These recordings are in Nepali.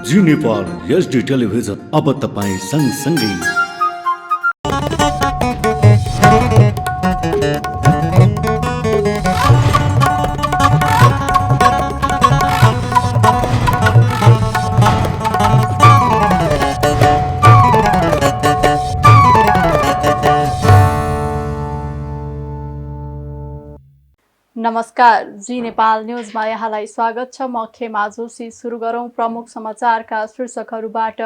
जी नेपाल एचडी टेलिभिजन अब तपाईं सँगसँगै। नमस्कार, जी नेपाल न्युजमा यहाँलाई स्वागत छ। म खेमा जोशी। सुरु गरौं प्रमुख समाचारका शीर्षकहरूबाट।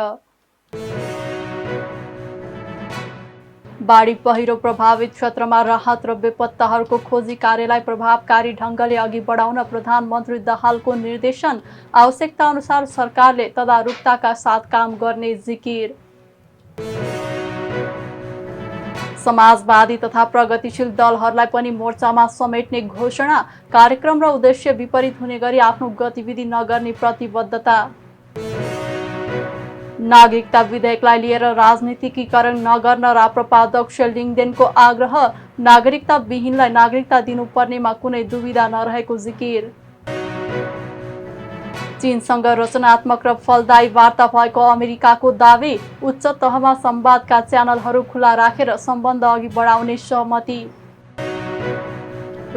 बाढी पहिरो प्रभावित क्षेत्रमा राहत र बेपत्ताहरूको खोजी कार्यलाई प्रभावकारी ढंगले अघि बढाउन प्रधानमन्त्री दाहालको निर्देशन। आवश्यकता अनुसार सरकारले तदारुकताका साथ काम गर्ने जिकिर। समाजवादी तथा प्रगतिशील दलहरूलाई पनि मोर्चामा समेट्ने घोषणा। कार्यक्रम र उद्देश्य विपरीत हुने गरी आफ्नो गतिविधि नगर्ने प्रतिबद्धता। नागरिकता विधेयकलाई लिएर राजनीतिकीकरण नगर्न राप्रपा अध्यक्ष लिङदेनको आग्रह। नागरिकता विहीनलाई नागरिकता दिनुपर्नेमा कुनै दुविधा नरहेको जिकिर। चीनसँग रचनात्मक र फलदायी वार्ता भएको अमेरिकाको दावी। उच्च तहमा संवादका च्यानलहरू खुला राखेर सम्बन्ध अघि बढाउने सहमति।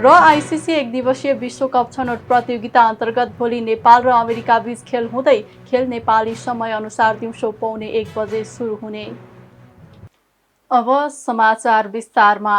र आइसिसी एक दिवसीय विश्वकप छनौट प्रतियोगिता अन्तर्गत भोलि नेपाल र अमेरिका बीच खेल हुँदै। खेल नेपाली समय अनुसार दिउँसो 1:15 बजे सुरु हुने। अब समाचार विस्तारमा।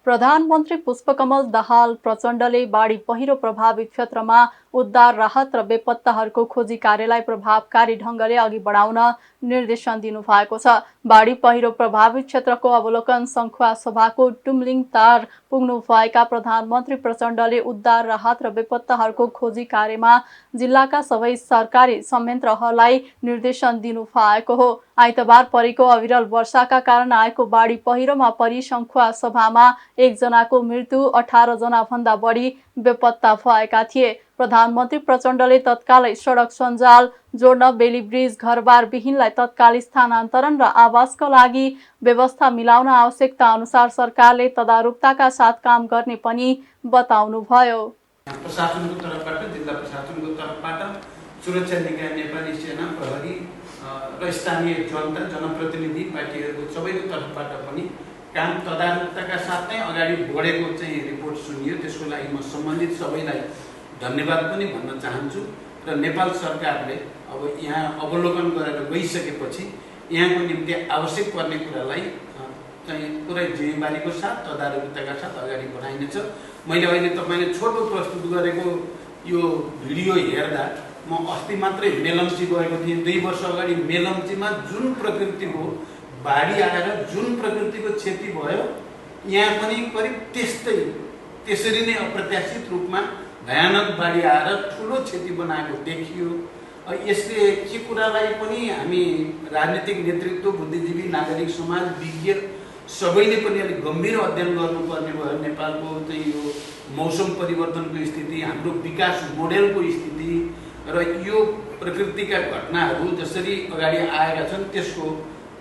प्रधानमन्त्री पुष्पकमल दाहाल प्रचण्डले बाढी पहिरो प्रभावित क्षेत्रमा उद्धार राहत र बेपत्ताहरूको खोजी कार्यलाई प्रभावकारी ढंगले अघि बढाउन निर्देशन दिनुभएको छ। बाढी पहिरो प्रभावित क्षेत्रको अवलोकन सङ्खुवा सभाको टुम्लिङ तार पुग्नु भएका प्रधानमन्त्री प्रचण्डले उद्धार राहत र बेपत्ताहरूको खोजी कार्यमा जिल्लाका सबै सरकारी संयन्त्रहरूलाई निर्देशन दिनुभएको हो। आइतबार परेको अविरल वर्षाका कारण आएको बाढी पहिरोमा परि सङ्खुवा सभामा 1 जनाको मृत्यु, 18 जना भन्दा बढी बेपत्ता भएका थिए। प्रधानमन्त्री प्रचण्डले तत्कालै सडक सञ्जाल जोड्न, बेली ब्रिज, घरबार विहीनलाई तत्काल स्थानान्तरण र आवासका लागि व्यवस्था मिलाउन आवश्यकता अनुसार सरकारले तदारुकताका साथ काम गर्ने पनि बताउनुभयो। प्रशासनको तर्फबाट, जिल्ला प्रशासनको तर्फबाट, सुरक्षा निकाय, नेपाली सेना, प्रहरी र स्थानीय जनता, जनप्रतिनिधि पार्टीहरूको सबैको तर्फबाट पनि काम तदारुकताका साथ नै अगाडि बढेको चाहिँ रिपोर्ट सुनियो। त्यसको लागि म सम्बन्धित सबैलाई धन्यवाद पनि भन्न चाहन्छु। र नेपाल सरकारले अब यहाँ अवलोकन गरेर गइसकेपछि यहाँको निम्ति आवश्यक पर्ने कुरालाई चाहिँ पुरै जिम्मेवारीको साथ, तदारुकताका साथ अगाडि बढाइनेछ। मैले अहिले तपाईँले छोटो प्रस्तुत गरेको यो भिडियो हेर्दा म अस्ति मात्रै मेलम्ची गएको थिएँ। 2 वर्ष अगाडि मेलम्चीमा जुन प्रकृतिको बाढी आएर जुन प्रकृतिको क्षति भयो, यहाँ पनि करिब त्यसरी नै अप्रत्याशित रूपमा भयानक बाढी आएर ठुलो क्षति बनाएको देखियो। यसले के कुरालाई पनि हामी राजनीतिक नेतृत्व, बुद्धिजीवी, नागरिक समाज, विज्ञ सबैले पनि अलिक गम्भीर अध्ययन गर्नुपर्ने भयो। नेपालको चाहिँ यो मौसम परिवर्तनको स्थिति, हाम्रो विकास मोडेलको स्थिति र यो प्रकृतिका घटनाहरू जसरी अगाडि आएका छन् त्यसको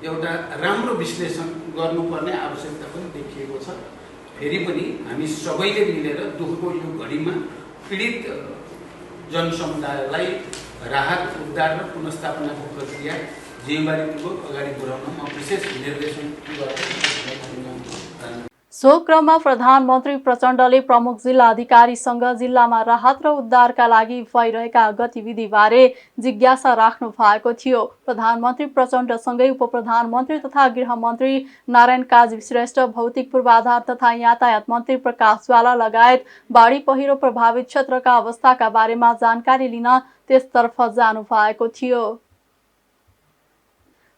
एउटा राम्रो विश्लेषण गर्नुपर्ने आवश्यकता पनि देखिएको छ। फेरि पनि हामी सबैले मिलेर दुःखको यो घडीमा पीडित जनसमुदायलाई राहत, उद्धार र पुनर्स्थापनाको प्रक्रिया जिम्मेवारीपूर्वक अगाडि बढाउन म विशेष निर्देशन गर्छु। सो क्रममा प्रधानमन्त्री प्रचण्डले प्रमुख जिल्ला अधिकारीसँग जिल्लामा राहत र उद्धारका लागि भइरहेका गतिविधिबारे जिज्ञासा राख्नु भएको थियो। प्रधानमन्त्री प्रचण्डसँगै उपप्रधानमन्त्री तथा गृहमन्त्री नारायण काजी श्रेष्ठ, भौतिक पूर्वाधार तथा यातायात मन्त्री प्रकाश ज्वाला लगायत बाढी पहिरो प्रभावित क्षेत्रका अवस्थाका बारेमा जानकारी लिन त्यसतर्फ जानु भएको थियो।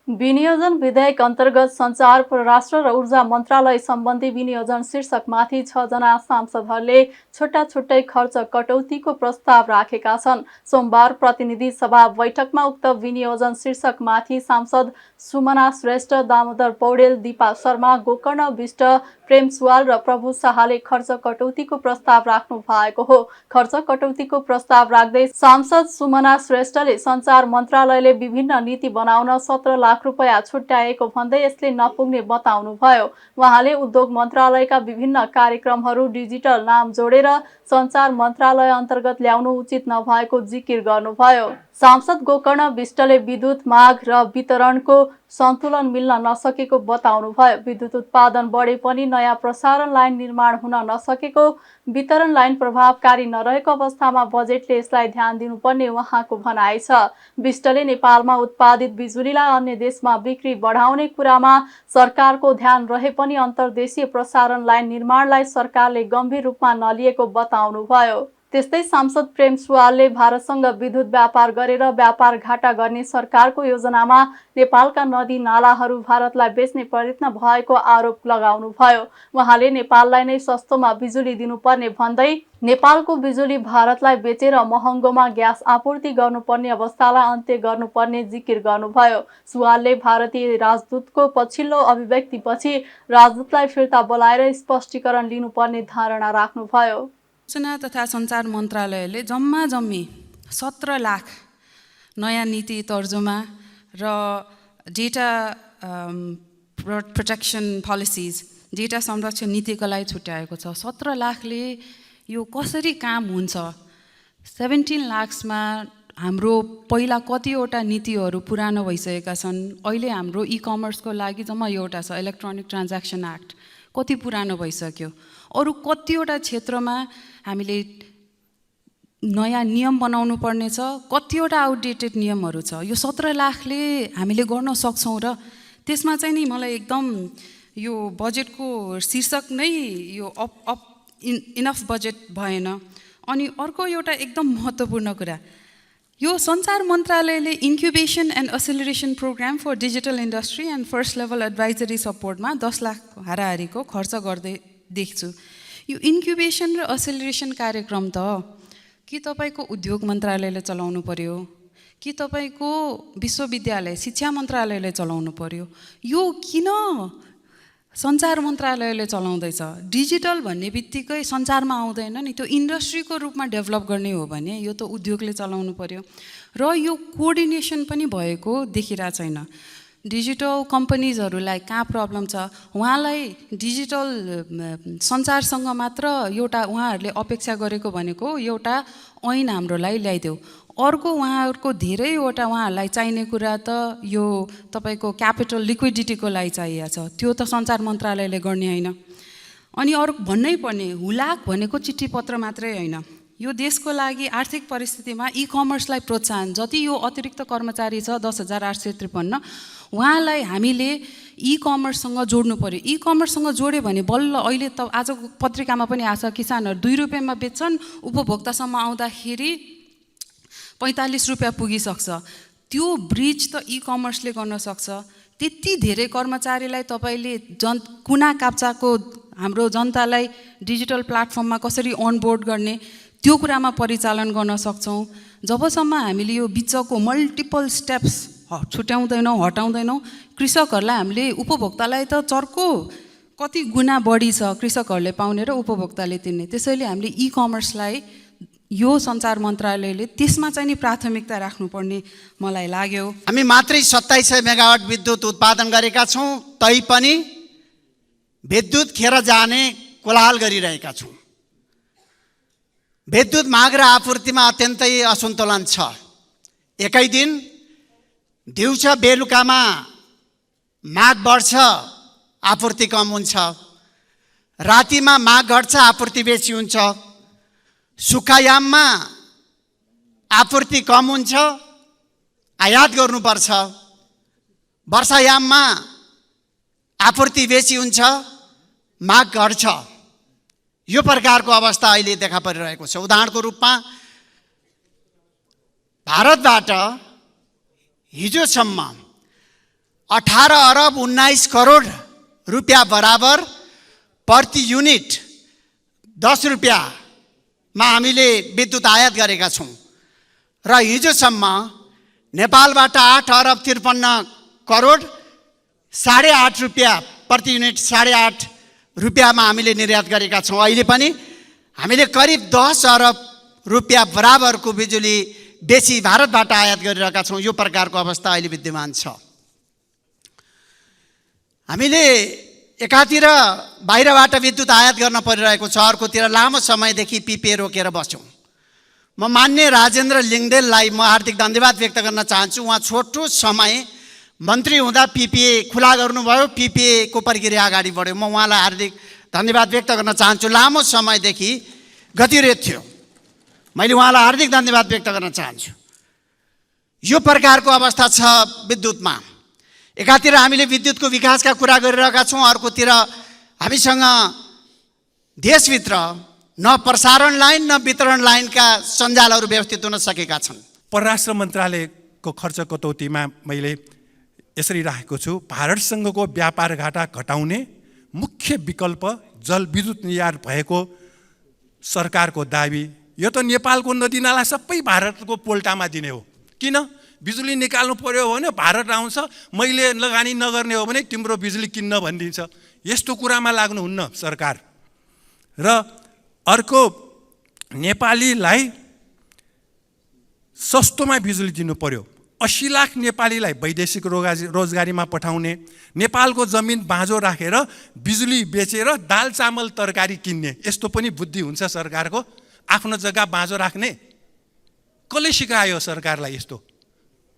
विनियोजन विधेयक अन्तर्गत सञ्चार, परराष्ट्र र ऊर्जा मन्त्रालय सम्बन्धी विनियोजन शीर्षकमाथि 6 जना सांसदहरूले छुट्टा छुट्टै खर्च कटौतीको प्रस्ताव राखेका छन्। सोमबार प्रतिनिधि सभा बैठकमा उक्त विनियोजन शीर्षकमाथि सांसद सुमना श्रेष्ठ, दामोदर पौडेल, दीपा शर्मा, गोकर्ण विष्ट, प्रेम सुवाल र प्रभु शाहले खर्च कटौतीको प्रस्ताव राख्नु भएको हो। खर्च कटौतीको प्रस्ताव राख्दै सांसद सुमना श्रेष्ठले सञ्चार मन्त्रालयले विभिन्न नीति बनाउन 17 लाख लाख रुपैयाँ छुट्याएको भन्दै यसले नपुग्ने बताउनुभयो। उहाँले उद्योग मन्त्रालयका विभिन्न कार्यक्रमहरू डिजिटल नाम जोडेर सञ्चार मन्त्रालय अन्तर्गत ल्याउनु उचित नभएको जिकिर गर्नुभयो। सांसद गोकर्ण विष्टले विद्युत माग र वितरणको सन्तुलन मिल्न नसकेको बताउनुभयो। विद्युत उत्पादन बढे पनि नयाँ प्रसारण लाइन निर्माण हुन नसकेको, वितरण लाइन प्रभावकारी नरहेको अवस्थामा बजेटले यसलाई ध्यान दिनुपर्ने उहाँको भनाइ छ। विष्टले नेपालमा उत्पादित बिजुलीलाई अन्य देशमा बिक्री बढाउने कुरामा सरकारको ध्यान रहे पनि अन्तर्देशीय प्रसारण लाइन निर्माणलाई सरकारले गम्भीर रूपमा नलिएको बताउनुभयो। त्यस्तै सांसद प्रेम सुवालले भारतसँग विद्युत व्यापार गरेर व्यापार घाटा गर्ने सरकारको योजनामा नेपालका नदी नालाहरू भारतलाई बेच्ने प्रयत्न भएको आरोप लगाउनुभयो। उहाँले नेपाललाई नै सस्तोमा बिजुली दिनुपर्ने भन्दै नेपालको बिजुली भारतलाई बेचेर महँगोमा ग्यास आपूर्ति गर्नुपर्ने अवस्थालाई अन्त्य गर्नुपर्ने जिकिर गर्नुभयो। सुवालले भारतीय राजदूतको पछिल्लो अभिव्यक्तिपछि राजदूतलाई फिर्ता बोलाएर स्पष्टीकरण लिनुपर्ने धारणा राख्नुभयो। सूचना तथा सञ्चार मन्त्रालयले जम्मी 17 लाख नयाँ नीति तर्जुमा र डेटा प्रोटेक्सन पोलिसिज, डेटा संरक्षण नीतिको लागि छुट्याएको छ। 17 लाखले यो कसरी काम हुन्छ? 17 लाखमा हाम्रो पहिला कतिवटा नीतिहरू पुरानो भइसकेका छन्। अहिले हाम्रो ई-कमर्सको लागि जम्मा एउटा छ, इलेक्ट्रोनिक ट्रान्ज्याक्सन एक्ट, कति पुरानो भइसक्यो। अरू कतिवटा क्षेत्रमा हामीले नयाँ नियम बनाउनु पर्ने छ, कतिवटा आउटडेटेड नियमहरू छ। यो 17 लाखले हामीले गर्न सक्छौँ र त्यसमा चाहिँ नि मलाई एकदम यो बजेटको शीर्षक नै यो इनफ बजेट भएन। अनि अर्को एउटा एकदम महत्त्वपूर्ण कुरा, यो सञ्चार मन्त्रालयले incubation and acceleration program for digital industry and first level advisory सपोर्टमा 10 लाख हाराहारीको खर्च गर्दै देख्छु। यो इन्क्युबेसन र एसिलरेसन कार्यक्रम त कि तपाईँको उद्योग मन्त्रालयले चलाउनु पर्यो, कि तपाईँको विश्वविद्यालय शिक्षा मन्त्रालयले चलाउनु पर्यो? यो किन सञ्चार मन्त्रालयले चलाउँदैछ? डिजिटल भन्ने बित्तिकै सञ्चारमा आउँदैन नि, त्यो इन्डस्ट्रीको रूपमा डेभलप गर्ने हो भने यो त उद्योगले चलाउनु पर्यो। र यो कोअर्डिनेसन पनि भएको देखिरहेको छैन। डिजिटल कम्पनीजहरूलाई कहाँ प्रब्लम छ, उहाँलाई डिजिटल सञ्चारसँग मात्र एउटा उहाँहरूले अपेक्षा गरेको भनेको एउटा ऐन हाम्रोलाई ल्याइदेऊ। अर्को उहाँहरूको धेरैवटा उहाँहरूलाई चाहिने कुरा त यो तपाईँको क्यापिटल लिक्विडिटीको लागि चाहिएको छ, त्यो त सञ्चार मन्त्रालयले गर्ने होइन। अनि अरू भन्नै पर्ने, हुलाक भनेको चिठी पत्र मात्रै होइन, यो देशको लागि आर्थिक परिस्थितिमा ई-कमर्सलाई प्रोत्साहन, जति यो अतिरिक्त कर्मचारी छ 10,853 उहाँलाई हामीले ई-कमर्ससँग जोड्नु पर्यो। ई-कमर्ससँग जोड्यो भने बल्ल अहिले त आजको पत्रिकामा पनि आछ, किसानहरू 2 रुपियाँमा बेच्छन्, उपभोक्तासम्म आउँदाखेरि 45 रुपियाँ पुगिसक्छ। त्यो ब्रिज त ई-कमर्सले गर्न सक्छ। त्यति धेरै कर्मचारीलाई तपाईँले कुना काप्चाको हाम्रो जनतालाई डिजिटल प्लेटफर्ममा कसरी अनबोर्ड गर्ने, त्यो कुरामा परिचालन गर्न सक्छौँ। जबसम्म हामीले यो बिचको मल्टिपल स्टेप्स छुट्याउँदैनौँ, हटाउँदैनौँ, कृषकहरूलाई हामीले उपभोक्तालाई त चर्को कति गुणा बढी छ कृषकहरूले पाउने र उपभोक्ताले तिर्ने। त्यसैले हामीले ई-कमर्सलाई यो सञ्चार मन्त्रालयले त्यसमा चाहिँ नि प्राथमिकता राख्नुपर्ने मलाई लाग्यो। हामी मात्रै 2700 मेगावाट विद्युत उत्पादन गरेका छौँ, तैपनि विद्युत खेर जाने कोलाहल गरिरहेका छौँ। विद्युत माग र आपूर्तिमा अत्यन्तै असन्तुलन छ। एकै दिन दिउँसो बेलुकामा माग बढ्छ, आपूर्ति कम हुन्छ, रातिमा माग घट्छ, आपूर्ति बेसी हुन्छ, सुक्खायाममा आपूर्ति कम हुन्छ, आयात गर्नुपर्छ, वर्षायाममा आपूर्ति बेसी हुन्छ, माग घट्छ। यो प्रकारको अवस्था अहिले देखा परिरहेको छ। उदाहरणको रूपमा भारतबाट हिजोसम्म 18 अरब 19 करोड रुपियाँ बराबर प्रति युनिट 10 रुपियाँमा हामीले विद्युत आयात गरेका छौँ र हिजोसम्म नेपालबाट 8 अरब 53 करोड 8.5 रुपियाँ प्रति युनिट 8.5 रुपियाँमा हामीले निर्यात गरेका छौँ। अहिले पनि हामीले करिब 10 अरब रुपियाँ बराबरको बिजुली बेसी भारतबाट आयात गरिरहेका छौँ। यो प्रकारको अवस्था अहिले विद्यमान छ। हामीले एकातिर बाहिरबाट विद्युत आयात गर्न परिरहेको छ, अर्कोतिर लामो समयदेखि पिपिए रोकेर बस्यौँ। म मान्य राजेन्द्र लिङ्गदेललाई म हार्दिक धन्यवाद व्यक्त गर्न चाहन्छु। उहाँ छोटो समय मन्त्री हुँदा पिपिए खुला गर्नुभयो, पिपिए को प्रक्रिया अगाडि बढ्यो। म उहाँलाई हार्दिक धन्यवाद व्यक्त गर्न चाहन्छु। लामो समयदेखि गतिरहित थियो, मैले उहाँलाई हार्दिक धन्यवाद व्यक्त गर्न चाहन्छु। यो प्रकारको अवस्था छ विद्युतमा। एकातिर हामीले विद्युतको विकासका कुरा गरिरहेका छौँ, अर्कोतिर हामीसँग देशभित्र न प्रसारण लाइन न वितरण लाइनका सञ्जालहरू व्यवस्थित हुन सकेका छन्। परराष्ट्र मन्त्रालयको खर्च कटौतीमा मैले यसरी राखेको छु, भारतसँगको व्यापार घाटा घटाउने मुख्य विकल्प जलविद्युत निर्यात भएको सरकारको दाबी। यो त नेपालको नदीनाला सबै भारतको पोल्टामा दिने हो। किन? बिजुली निकाल्नु पर्यो भने भारत आउँछ, मैले लगानी नगर्ने हो भने तिम्रो बिजुली किन्न भनिदिन्छ। यस्तो कुरामा लाग्नुहुन्न सरकार। र अर्को, नेपालीलाई सस्तोमा बिजुली दिनु पर्यो। 80 लाख नेपालीलाई वैदेशिक रोजगारीमा पठाउने, नेपालको जमिन बाँझो राखेर बिजुली बेचेर दाल चामल तरकारी किन्ने, यस्तो पनि बुद्धि हुन्छ सरकारको? आफ्नो जग्गा बाँझो राख्ने कसले सिकायो सरकारलाई? यस्तो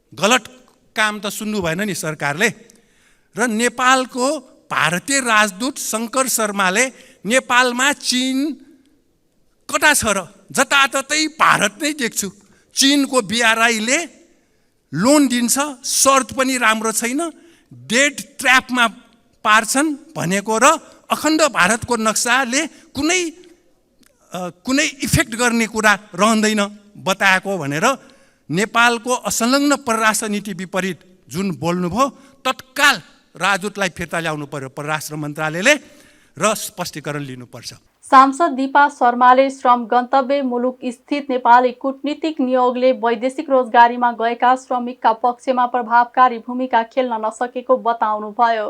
गलत काम त सुन्नु भएन नि सरकारले। र नेपालको भारतीय राजदूत शङ्कर शर्माले नेपालमा चीन कता छ र जताततै भारत नै देख्छु। चीनको BRI-ले लोन दिन्छ, शर्त पनि राम्रो छैन, डेट ट्र्यापमा पार्छन् भनेको र अखण्ड भारतको नक्साले कुनै इफेक्ट गर्ने कुरा रहँदैन बताएको भनेर नेपालको असंलग्न परराष्ट्र नीति विपरीत जुन बोल्नुभयो, तत्काल राजदूतलाई फिर्ता ल्याउनु पर्यो परराष्ट्र मन्त्रालयले र स्पष्टीकरण लिनुपर्छ। सांसद दीपा शर्माले श्रम गन्तव्य मुलुक स्थित नेपाली कूटनीतिक नियोगले वैदेशिक रोजगारीमा गएका श्रमिकका पक्षमा प्रभावकारी भूमिका खेल्न नसकेको बताउनुभयो।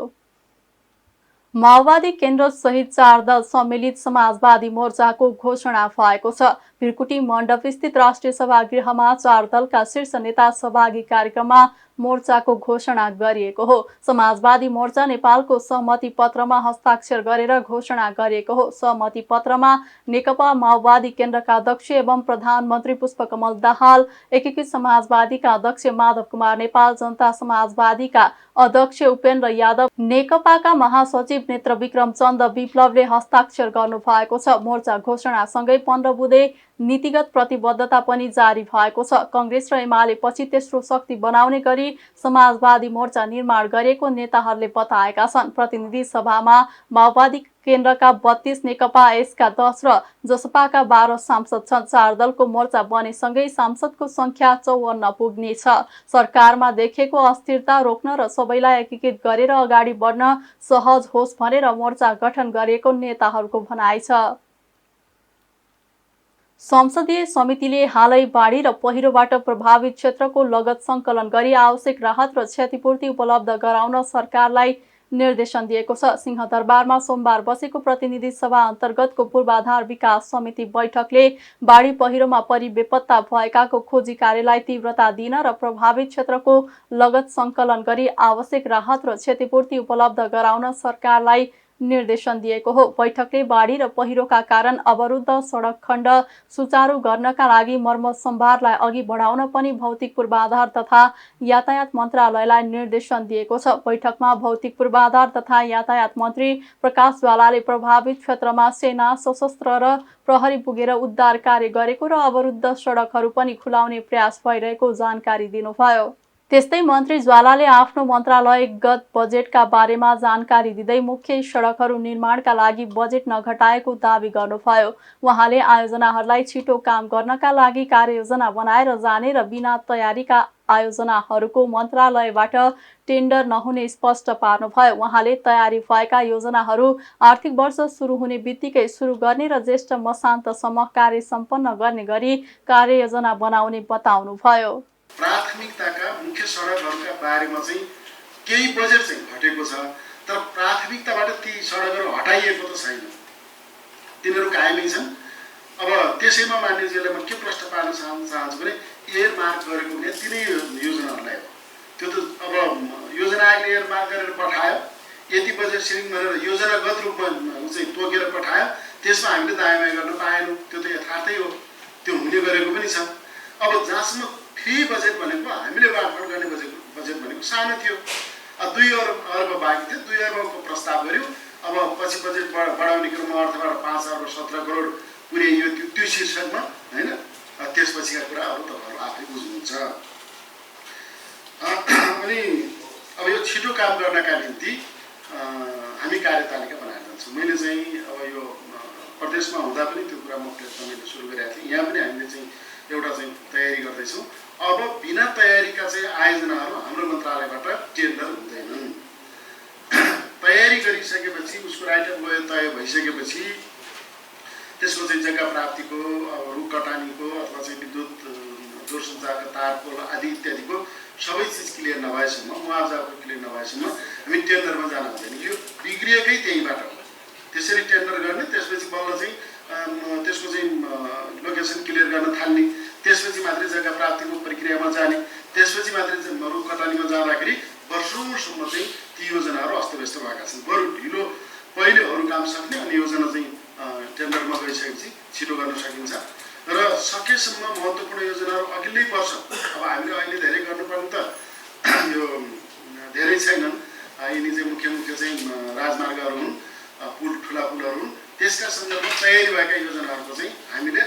माओवादी केन्द्र सहित 4 दल सम्मिलित समाजवादी मोर्चाको घोषणा भएको छ। भिरकुटी मण्डप स्थित राष्ट्रिय सभागृहमा 4 दलका शीर्ष नेता सहभागी कार्यक्रममा मोर्चाको घोषणा गरिएको हो। समाजवादी मोर्चा नेपालको सहमति पत्रमा हस्ताक्षर गरेर घोषणा गरिएको हो। सहमति पत्रमा नेकपा माओवादी केन्द्रका अध्यक्ष एवं प्रधानमन्त्री पुष्पकमल दाहाल, एकीकृत समाजवादीका अध्यक्ष माधव कुमार नेपाल, जनता समाजवादीका अध्यक्ष उपेन्द्र यादव, नेकपाका महासचिव नेत्र विक्रम चन्द विप्लवले हस्ताक्षर गर्नु भएको छ। मोर्चा घोषणासँगै 15 बुँदे नीतिगत प्रतिबद्धता पनि जारी भएको छ। कांग्रेस र एमाले पछि तेस्रो शक्ति बनाउने गरी समाजवादी मोर्चा निर्माण गरेको नेताहरूले बताएका छन्। प्रतिनिधि सभामा माओवादी केन्द्रका 32, नेकपा यसका 10 र जसपाका 12 सांसद छन्। 4 दलको मोर्चा बनेसँगै सांसदको संख्या 54 पुग्नेछ। सरकारमा देखेको अस्थिरता रोक्न र सबैलाई एकीकृत गरेर अगाडि बढ्न सहज होस् भनेर मोर्चा गठन गरेको नेताहरूको भनाइ छ। संसदीय समितिले हालै बाढी र पहिरोबाट प्रभावित क्षेत्रको लगत सङ्कलन गरी आवश्यक राहत र क्षतिपूर्ति उपलब्ध गराउन सरकारलाई निर्देशन दिएको छ। सिंहदरबारमा सोमबार बसेको प्रतिनिधि सभा अन्तर्गतको पूर्वाधार विकास समिति बैठकले बाढी पहिरोमा परि बेपत्ता भएकाको खोजी कार्यलाई तीव्रता दिन र प्रभावित क्षेत्रको लगत सङ्कलन गरी आवश्यक राहत र क्षतिपूर्ति उपलब्ध गराउन सरकारलाई निर्देशन दिएको हो। बैठकले बाढी र पहिरोका कारण अवरुद्ध सडक खण्ड सुचारू गर्नका लागि मर्मत सम्भारलाई अघि बढाउन पनि भौतिक पूर्वाधार तथा यातायात मन्त्रालयलाई निर्देशन दिएको छ। बैठकमा भौतिक पूर्वाधार तथा यातायात मन्त्री प्रकाश ज्वालाले प्रभावित क्षेत्रमा सेना, सशस्त्र र प्रहरी पुगेर उद्धार कार्य गरेको र अवरुद्ध सडकहरू पनि खुलाउने प्रयास भइरहेको जानकारी दिनुभयो। त्यस्तै मन्त्री ज्वालाले आफ्नो मन्त्रालयगत बजेटका बारेमा जानकारी दिँदै मुख्य सडकहरू निर्माणका लागि बजेट नघटाएको दावी गर्नुभयो। उहाँले आयोजनाहरूलाई छिटो काम गर्नका लागि कार्ययोजना बनाएर जाने र बिना तयारीका आयोजनाहरूको मन्त्रालयबाट टेन्डर नहुने स्पष्ट पार्नुभयो। उहाँले तयारी भएका योजनाहरू आर्थिक वर्ष सुरु हुने बित्तिकै सुरु गर्ने र ज्येष्ठ मसान्तसम्म कार्य सम्पन्न गर्ने गरी कार्ययोजना बनाउने बताउनुभयो। प्राथमिकताका मुख्य सडकहरूका बारेमा चाहिँ केही बजेट चाहिँ घटेको छ, तर प्राथमिकताबाट ती सडकहरू हटाइएको त छैन, तिनीहरू कायमै छन्। अब त्यसैमा मान्यजीलाई म के प्रश्न पार्न चाहन्छु भने एयरमार्क गरेको भने तिनै योजनाहरूलाई हो। त्यो त अब योजना आयोगले एयरमार्क गरेर पठायो, यति बजेट सिलिङ भनेर योजनागत रूपमा चाहिँ तोकेर पठायो, त्यसमा हामीले दायाँ गर्न पाएनौँ। त्यो त यथार्थै हो, त्यो हुने गरेको पनि छ। अब जहाँसम्म फी बजेट भनेको हामीले बाँडफाँड गर्ने बजेट भनेको सानो थियो, 2 अर्ब बाँकी थियो, 2 अर्बको प्रस्ताव गर्यो। अब पछि बजेट बढाउने क्रममा अर्थबाट 5 अर्ब 17 करोड पुर्याइयो त्यो शीर्षकमा, होइन। त्यसपछिका कुराहरू तपाईँहरू आफै बुझ्नुहुन्छ। अनि अब यो छिटो काम गर्नका निम्ति हामी कार्यतालिका बनाएर जान्छौँ। मैले चाहिँ अब यो प्रदेशमा हुँदा पनि त्यो कुरा मैले सुरु गरेको थिएँ। यहाँ पनि हामीले चाहिँ एउटा चाहिँ तयारी गर्दैछौँ। अब बिना तयारीका चाहिँ आयोजनाहरू हाम्रो मन्त्रालयबाट टेन्डर हुँदैनन्। तयारी गरिसकेपछि उसको राइटअप गयो, तय भइसकेपछि त्यसको चाहिँ जग्गा प्राप्तिको, रुख कटानीको अथवा चाहिँ विद्युत दूरसञ्चारका तार पोल आदि इत्यादिको सबै चिज क्लियर नभएसम्म, मुआवजाको क्लियर नभएसम्म हामी टेन्डरमा जान हुँदैन। यो बिग्रिएकै त्यहीँबाट हो। त्यसरी टेन्डर गर्ने, त्यसपछि बल्ल चाहिँ त्यसको चाहिँ लोकेसन क्लियर गर्न थाल्ने, त्यसपछि मात्रै जग्गा प्राप्तिको प्रक्रियामा जाने, त्यसपछि मात्रै रुख कटानीमा जाँदाखेरि वर्षौँसम्म चाहिँ ती योजनाहरू अस्तव्यस्त भएका छन्। बरु ढिलो पहिले अरू काम सक्ने अनि योजना चाहिँ टेन्डरमा गइसकेपछि छिटो गर्न सकिन्छ। र सकेसम्म महत्त्वपूर्ण योजनाहरू अघिल्लै वर्ष, अब हामीले अहिले धेरै गर्नुपर्ने त यो धेरै छैनन्। यिनी चाहिँ मुख्य चाहिँ राजमार्गहरू हुन्, ठुला पुलहरू हुन्। त्यसका सन्दर्भमा तयारी भएका योजनाहरूको चाहिँ हामीले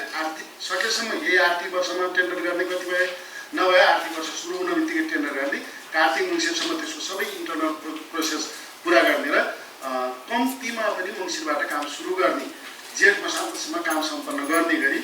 सकेसम्म यही आर्थिक वर्षमा टेन्डर गर्ने कतिपय नभए आर्थिक वर्ष सुरु हुन बित्तिकै टेन्डर गर्ने, कार्तिक मङ्सिरसम्म त्यसको सबै इन्टरनल प्रोसेस पुरा गर्ने र कम्तीमा पनि मङ्सिरबाट काम सुरु गर्ने, जेठ मसान्तसम्म काम सम्पन्न गर्ने गरी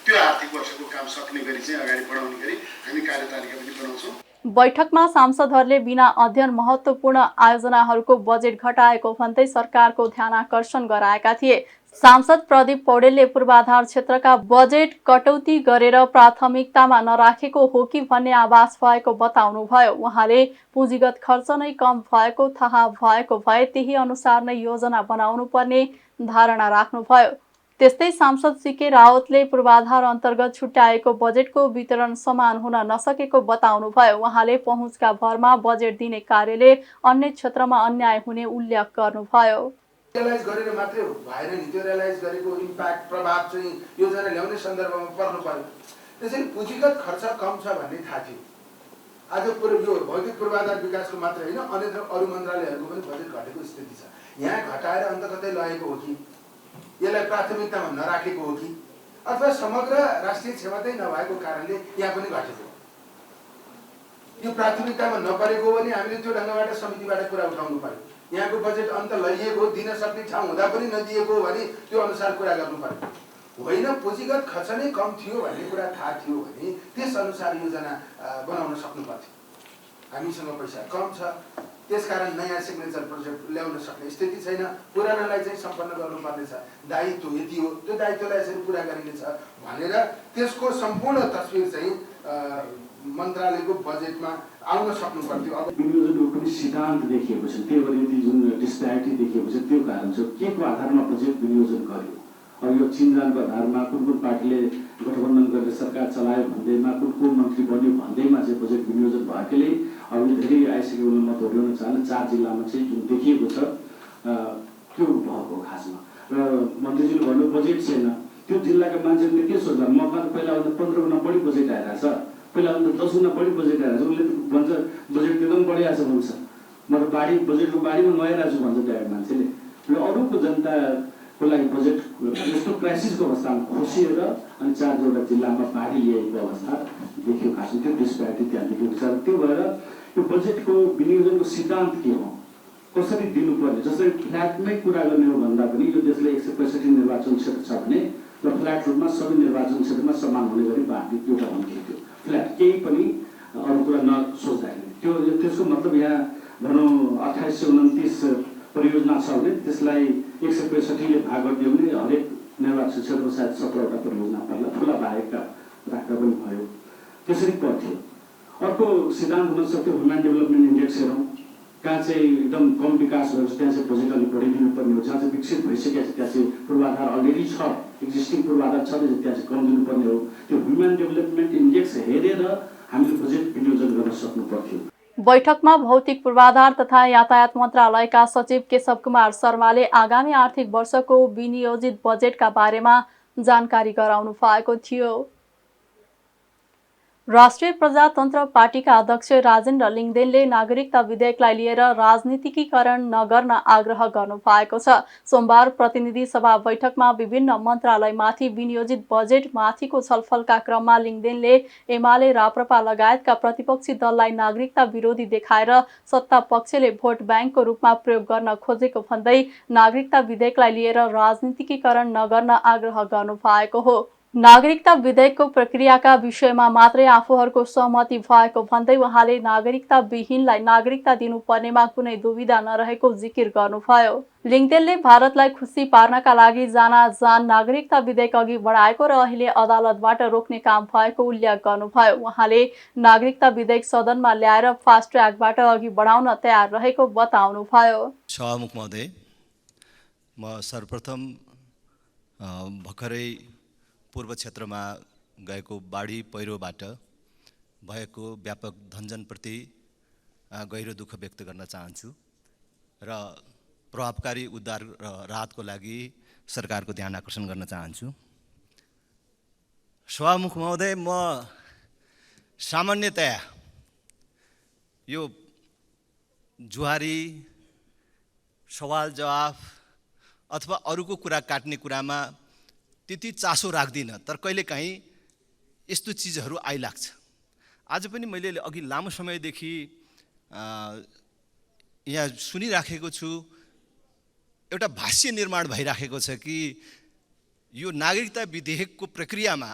त्यो आर्थिक वर्षको काम सक्ने गरी चाहिँ अगाडि बढाउने गरी हामी कार्यतालिका पनि बनाउँछौँ। बैठकमा सांसदहरूले बिना अध्ययन महत्त्वपूर्ण आयोजनाहरूको बजेट घटाएको भन्दै सरकारको ध्यानाकर्षण गराएका थिए। सांसद प्रदीप पौडेलले पूर्वाधार क्षेत्रका बजेट कटौती गरेर प्राथमिकतामा नराखेको हो कि भन्ने आभास भएको बताउनुभयो। उहाँले पुँजीगत खर्च नै कम भएको थाहा भएको भए त्यही अनुसार नै योजना बनाउनु पर्ने धारणा राख्नुभयो। त्यस्तै सांसद सीके रावतले पूर्वाधार अन्तर्गत छुट्याएको बजेटको वितरण समान हुन नसकेको बताउनुभयो। उहाँले पहुँचका भरमा बजेट दिने कार्यले अन्य क्षेत्रमा अन्याय हुने उल्लेख गर्नुभयो। रियलाइज गरेर मात्रै भएन नि, त्यो रियलाइज गरेको इम्प्याक्ट प्रभाव चाहिँ योजना ल्याउने सन्दर्भमा पर्नु पर्यो। त्यसैले पुँजीगत खर्च कम छ भन्ने थाहा थियो। आज यो भौतिक पूर्वाधार विकासको मात्र होइन, अन्य अरू मन्त्रालयहरूको पनि बजेट घटेको स्थिति छ। यहाँ घटाएर अन्त कतै लगेको हो कि, यसलाई प्राथमिकतामा नराखेको हो कि, अथवा समग्र राष्ट्रिय क्षमतै नभएको कारणले यहाँ पनि घटेको हो। यो प्राथमिकतामा नपरेको हो भने हामीले त्यो ढङ्गबाट समितिबाट कुरा उठाउनु पर्यो। यहाँको बजेट अन्त लैएको, दिन सक्ने ठाउँ हुँदा पनि नदिएको हो भने त्यो अनुसार कुरा गर्नु पर्यो। होइन पुँजीगत खर्च नै कम थियो भन्ने कुरा थाहा थियो भने त्यस अनुसार योजना बनाउन सक्नु पर्थ्यो। हामीसँग पैसा कम छ, त्यसकारण नयाँ सिग्नेचर प्रोजेक्ट ल्याउन सक्ने स्थिति छैन, पुरानालाई चाहिँ सम्पन्न गर्नुपर्नेछ, दायित्व यति हो, त्यो दायित्वलाई यसरी पुरा गरिनेछ भनेर त्यसको सम्पूर्ण तस्विर चाहिँ मन्त्रालयको बजेटमा आउन सक्नु पर्थ्यो। अब विनियोजनको कुनै सिद्धान्त देखिएको छ, त्यो गरी जुन डिस्प्यारिटी देखिएको छ त्यो कारण छ के को आधारमा बजेट विनियोजन गर्यो। अब यो चिन्जानको आधारमा कुन पार्टीले गठबन्धन गरेर सरकार चलायो भन्दैमा, कुन मन्त्री बन्यो भन्दैमा चाहिँ बजेट विनियोजन भएकोले अहिले धेरै आइसकेको म दोहोऱ्याउन चाहन्न। 4 जिल्लामा चाहिँ जुन देखिएको छ त्यो भएको खासमा। र मन्त्रीजीले भन्नु बजेट छैन, त्यो जिल्लाका मान्छेहरूले के सोच्ला, ममा त पहिला 15 गुणा बढी बजेट आइरहेछ, पहिला 10 गुणा बढी बजेट आइरहेछ, उसले भन्छ बजेट एकदम बढिरहेछ भन्छ, म त बजेटको बाढीमा नआइरहेको छु भन्छ त्यहाँ मान्छेले। र अरूको जनताको लागि बजेट यस्तो क्राइसिसको अवस्थामा खोसिएर अनि 4 जिल्लामा बाढी ल्याएको अवस्था देखियो। खासमा त्यो डिस्प्यारिटी त्यहाँ देखेको छ। त्यो भएर यो बजेटको विनियोजनको सिद्धान्त के हो, कसरी दिनुपर्ने, जसरी फ्ल्याटमै कुरा गर्ने हो भन्दा पनि यो देशले 165 निर्वाचन क्षेत्र छ भने र फ्ल्याट रूपमा सबै निर्वाचन क्षेत्रमा समान हुने गरी बाँड्ने एउटा भन्ने थियो। फ्ल्याट केही पनि अरू कुरा नसोच्दाखेरि त्यो त्यसको मतलब यहाँ भनौँ 2829 परियोजना छ भने त्यसलाई 165ले भाग गरिदियो भने हरेक निर्वाचन क्षेत्रमा सायद 17वटा परियोजना पर्ला, ठुला बाहेकका राख्दा पनि भयो, त्यसरी पर्थ्यो। अर्को सिद्धान्त हुन सक्थ्यो ह्युमन डेभलपमेन्ट इन्डेक्स हेरौँ, कहाँ चाहिँ एकदम कम विकास भएको छ त्यहाँ चाहिँ बजेट अलिक बढी दिनुपर्ने हो, जहाँ चाहिँ विकसित भइसकेको छ त्यहाँ चाहिँ पूर्वाधार अलरेडी छ, एक्जिस्टिङ पूर्वाधार छ त्यहाँ चाहिँ कम दिनुपर्ने हो। त्यो ह्युमन डेभलपमेन्ट इन्डेक्स हेरेर हामीले बजेट विनियोजन गर्न सक्नु पर्थ्यो। बैठकमा भौतिक पूर्वाधार तथा यातायात मन्त्रालयका सचिव केशव कुमार शर्माले आगामी आर्थिक वर्षको विनियोजित बजेटका बारेमा जानकारी गराउनु भएको थियो। राष्ट्रिय प्रजातन्त्र पार्टीका अध्यक्ष राजेन्द्र लिङदेनले नागरिकता विधेयकलाई लिएर राजनीतिकीकरण नगर्न आग्रह गर्नु भएको छ। सोमबार प्रतिनिधि सभा बैठकमा विभिन्न मन्त्रालयमाथि विनियोजित बजेट माथिको छलफलका क्रममा लिङदेनले एमाले राप्रपा लगायतका प्रतिपक्षी दललाई नागरिकता विरोधी देखाएर सत्ता पक्षले भोट ब्याङ्कको रूपमा प्रयोग गर्न खोजेको भन्दै नागरिकता विधेयकलाई लिएर राजनीतिकीकरण नगर्न आग्रह गर्नु भएको हो। नागरिकता विधेयकको प्रक्रियाका विषयमा मात्रै आफूहरूको सहमति भएको भन्दै उहाँले नागरिकता विहीनलाई नागरिकता दिनुपर्नेमा कुनै दुविधा नरहेको जिकिर गर्नुभयो। लिङदेनले भारतलाई खुसी पार्नका लागि जान नागरिकता विधेयक अघि बढाएको र अहिले अदालतबाट रोक्ने काम भएको उल्लेख गर्नुभयो। उहाँले नागरिकता विधेयक सदनमा ल्याएर फास्ट ट्र्याकबाट अघि बढाउन तयार रहेको बताउनुभयो। सभामुख महोदय, म सर्वप्रथम भर्खरै पूर्व क्षेत्रमा गएको बाढी पहिरोबाट भएको व्यापक धनजनप्रति गहिरो दुःख व्यक्त गर्न चाहन्छु र प्रभावकारी उद्धार र राहतको लागि सरकारको ध्यान आकर्षण गर्न चाहन्छु। सभामुख महोदय, म सामान्यतया यो जुहारी सवाल जवाफ अथवा अरूको कुरा काट्ने कुरामा त्यति चासो राख्दिनँ, तर कहिलेकाहीँ यस्तो चिजहरू आइलाग्छ। आज पनि मैले अघि लामो समयदेखि यहाँ सुनिराखेको छु, एउटा भाष्य निर्माण भइराखेको छ कि यो नागरिकता विधेयकको प्रक्रियामा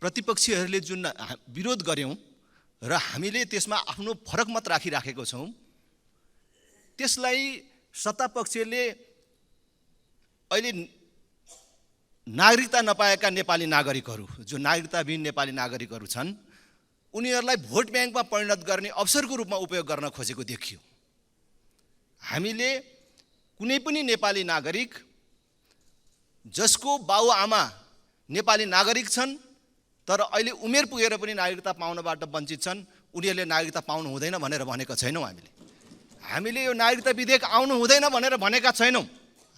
प्रतिपक्षीहरूले जुन विरोध गर्यौँ र हामीले त्यसमा आफ्नो फरक मत राखिराखेको छौँ, त्यसलाई सत्तापक्षले अहिले नागरिकता नपाएका नेपाली नागरिकहरू, जो नागरिकताविहीन नेपाली नागरिकहरू छन्, उनीहरूलाई भोट ब्याङ्कमा परिणत गर्ने अवसरको रूपमा उपयोग गर्न खोजेको देखियो। हामीले कुनै पनि नेपाली नागरिक जसको बाबुआमा नेपाली नागरिक छन् तर अहिले उमेर पुगेर पनि नागरिकता पाउनबाट वञ्चित छन्, उनीहरूले नागरिकता पाउनु हुँदैन भनेर भनेका छैनौँ। हामीले यो नागरिकता विधेयक आउनु हुँदैन भनेर भनेका छैनौँ।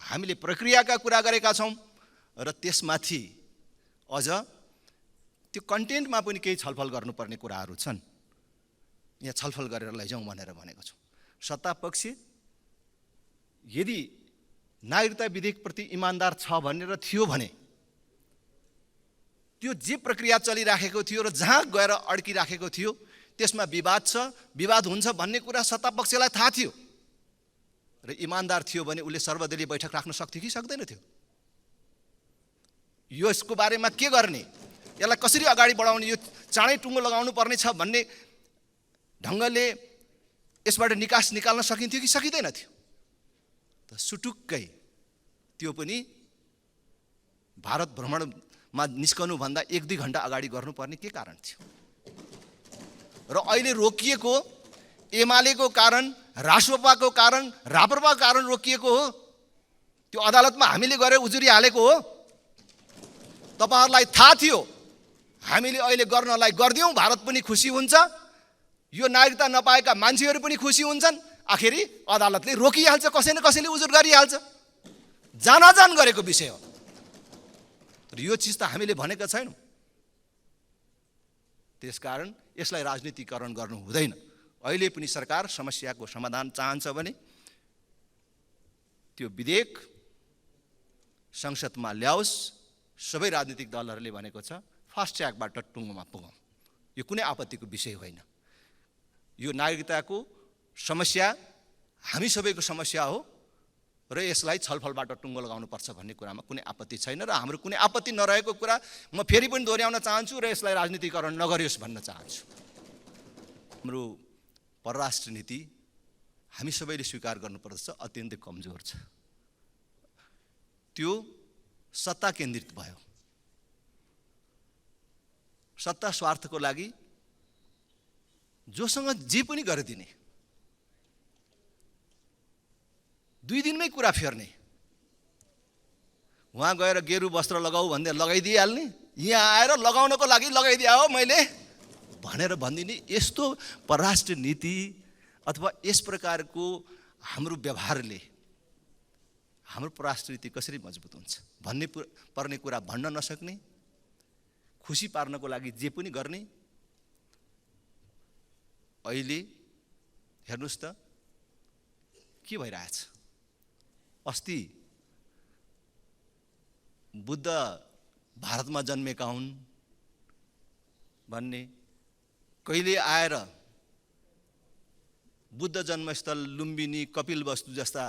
हामीले प्रक्रियाका कुरा गरेका छौँ र त्यसमाथि अझ त्यो कन्टेन्टमा पनि केही छलफल गर्नुपर्ने कुराहरू छन्, यहाँ छलफल गरेर लैजाउँ भनेर भनेको छौँ। सत्तापक्ष यदि नागरिकता विधेयकप्रति इमान्दार छ भनेर थियो भने त्यो जे प्रक्रिया चलिराखेको थियो र जहाँ गएर अड्किराखेको थियो त्यसमा विवाद छ, विवाद हुन्छ भन्ने कुरा सत्तापक्षलाई थाहा थियो र इमान्दार थियो भने उसले सर्वदलीय बैठक राख्न सक्थ्यो कि सक्दैन थियो? यसको बारेमा के गर्ने, यसलाई कसरी अगाडि बढाउने, यो चाँडै टुङ्गो लगाउनु पर्ने छ भन्ने ढङ्गले यसबाट निकास निकाल्न सकिन्थ्यो कि सकिँदैन थियो? त सुटुक्कै त्यो पनि भारत भ्रमणमा निस्कनुभन्दा 1-2 घन्टा अगाडि गर्नुपर्ने के कारण थियो? र अहिले रोकिएको एमालेको कारण, राष्ट्रपाको कारण, राप्रपाको कारण रोकिएको हो। त्यो अदालतमा हामीले गएर उजुरी हालेको हो। तपाईहरुलाई थाहा थियो हामीले अहिले गर्नलाई गर्दियौँ, भारत पनि खुसी हुन्छ, यो नागरिकता नपाएका मान्छेहरू पनि खुसी हुन्छन्, आखिरी अदालतले रोकिहाल्छ, कसै न कसैले उजुर गरिहाल्छ। जानाजान गरेको विषय हो, तर यो चिज त हामीले भनेका छैनौँ। त्यसकारण यसलाई राजनीतिकरण गर्नु हुँदैन। अहिले पनि सरकार समस्याको समाधान चाहन्छ भने त्यो विधेयक संसदमा ल्याओस्। सबै राजनीतिक दलहरूले भनेको छ फास्ट ट्र्याकबाट टुङ्गोमा पुगौँ, यो कुनै आपत्तिको विषय होइन। यो नागरिकताको समस्या हामी सबैको समस्या हो र यसलाई छलफलबाट टुङ्गो लगाउनुपर्छ भन्ने कुरामा कुनै आपत्ति छैन र हाम्रो कुनै आपत्ति नरहेको कुरा म फेरि पनि दोहोऱ्याउन चाहन्छु र यसलाई राजनीतिकरण नगरियोस् भन्न चाहन्छु। हाम्रो परराष्ट्र नीति हामी सबैले स्वीकार गर्नुपर्दछ अत्यन्तै कमजोर छ। त्यो सत्ता केन्द्रित भयो। सत्ता स्वार्थको लागि जोसँग जे पनि गरिदिने, 2 दिनमै कुरा फेर्ने, वहाँ गएर गेरु वस्त्र लगाऊ भन्दै लगाइदिइहाल्ने, यहाँ आएर लगाउनको लागि लगाइदिया हो मैले भनेर भनिदिने यस्तो परराष्ट्र नीति अथवा यस प्रकारको हाम्रो व्यवहारले हाम्रो परराष्ट्र नीति कसरी मजबुत हुन्छ भन्ने पर्ने कुरा भन्न नसक्ने, खुसी पार्नको लागि जे पनि गर्ने। अहिले हेर्नुस् त के भइरहेछ। अस्ति बुद्ध भारतमा जन्मेका हुन् भन्ने, कहिले आएर बुद्ध जन्मस्थल लुम्बिनी कपिलवस्तु जस्ता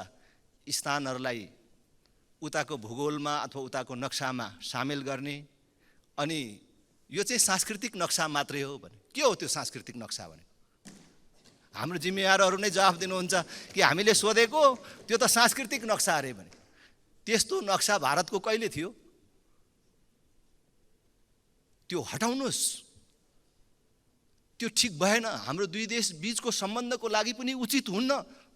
स्थानहरूलाई उताको भूगोलमा अथवा उताको नक्सामा सामेल गर्ने, अनि यो चाहिँ सांस्कृतिक नक्सा मात्रै हो भने के हो त्यो सांस्कृतिक नक्सा भने? हाम्रो जिम्मेवारहरू नै जवाफ दिनुहुन्छ कि हामीले सोधेको त्यो त सांस्कृतिक नक्सा अरे भने। त्यस्तो नक्सा भारतको कहिले थियो? त्यो हटाउनुहोस्, त्यो ठिक भएन, हाम्रो दुई देश बीचको सम्बन्धको लागि पनि उचित हुन्न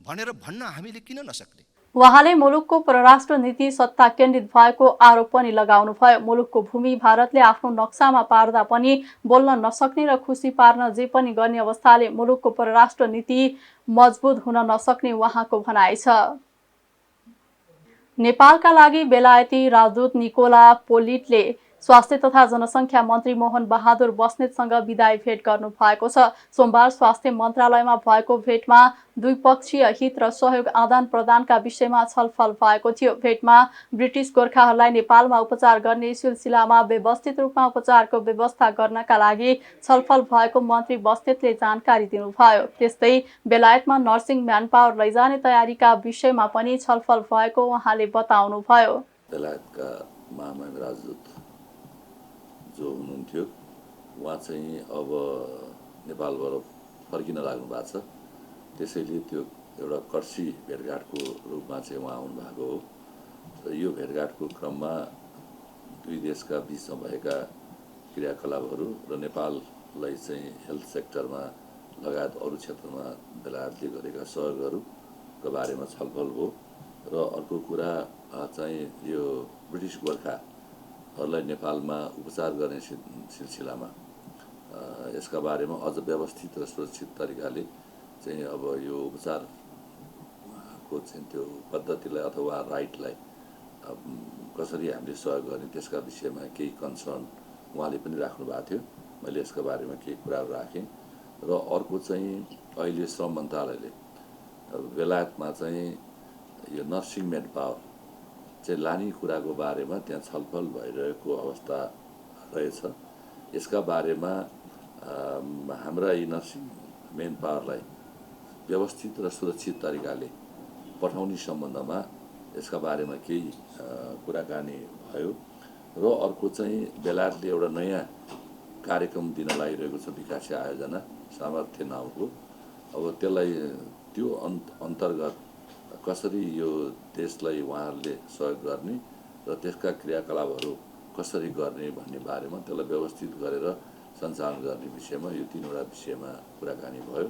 भनेर भन्न हामीले किन नसक्ने? उहाँले मुलुकको परराष्ट्र नीति सत्ता केन्द्रित भएको आरोप पनि लगाउनुभयो। मुलुकको भूमि भारतले आफ्नो नक्सामा पार्दा पनि बोल्न नसक्ने र खुसी पार्न जे पनि गर्ने अवस्थाले मुलुकको परराष्ट्र नीति मजबुत हुन नसक्ने उहाँको भनाइ छ। नेपालका लागि बेलायती राजदूत निकोला पोलिटले स्वास्थ्य तथा जनसङ्ख्या मन्त्री मोहन बहादुर बस्नेतसँग विदाई भेट गर्नु भएको छ। सोमबार स्वास्थ्य मन्त्रालयमा भएको भेटमा द्विपक्षीय हित र सहयोग आदान प्रदानका विषयमा छलफल भएको थियो। भेटमा ब्रिटिस गोर्खाहरूलाई नेपालमा उपचार गर्ने सिलसिलामा व्यवस्थित रूपमा उपचारको व्यवस्था गर्नका लागि छलफल भएको मन्त्री बस्नेतले जानकारी दिनुभयो। त्यस्तै बेलायतमा नर्सिङ म्यानपावर लैजाने तयारीका विषयमा पनि छलफल भएको उहाँले बताउनुभयो। बेलायतका महामहिम राजदूत जो हुनुहुन्थ्यो उहाँ चाहिँ अब नेपालबाट फर्किन लाग्नु भएको छ। त्यसैले त्यो एउटा कर्सी भेटघाटको रूपमा चाहिँ उहाँ आउनुभएको हो। र यो भेटघाटको क्रममा दुई देशका बिचमा भएका क्रियाकलापहरू र नेपाललाई चाहिँ हेल्थ सेक्टरमा लगायत अरू क्षेत्रमा बेलायतले गरेका सहयोगहरूको बारेमा छलफल भयो। र अर्को कुरा चाहिँ यो ब्रिटिस गोर्खाहरूलाई नेपालमा उपचार गर्ने सिलसिलामा यसका बारेमा अझ व्यवस्थित र सुरक्षित तरिकाले चाहिँ अब यो उपचारको चाहिँ त्यो पद्धतिलाई अथवा राइटलाई कसरी हामीले सहयोग गर्ने त्यसका विषयमा केही कन्सर्न उहाँले पनि राख्नु भएको थियो। मैले यसका बारेमा केही कुराहरू राखेँ। र अर्को चाहिँ अहिले श्रम मन्त्रालयले बेलायतमा चाहिँ यो नर्सिङ म्यान पावर चाहिँ लाने कुराको बारेमा त्यहाँ छलफल भइरहेको अवस्था रहेछ। यसका बारेमा हाम्रा यी नर्सिङ म्यान पावरलाई व्यवस्थित र सुरक्षित तरिकाले पठाउने सम्बन्धमा यसका बारेमा केही कुराकानी भयो। र अर्को चाहिँ बेलायतले एउटा नयाँ कार्यक्रम दिन लागिरहेको छ, विकासे आयोजना सामर्थ्य नाउँको। अब त्यसलाई त्यो अन्तर्गत कसरी यो देशलाई उहाँहरूले सहयोग गर्ने र त्यसका क्रियाकलापहरू कसरी गर्ने भन्ने बारेमा त्यसलाई व्यवस्थित गरेर सञ्चालन गर्ने विषयमा यो तीनवटा विषयमा कुराकानी भयो।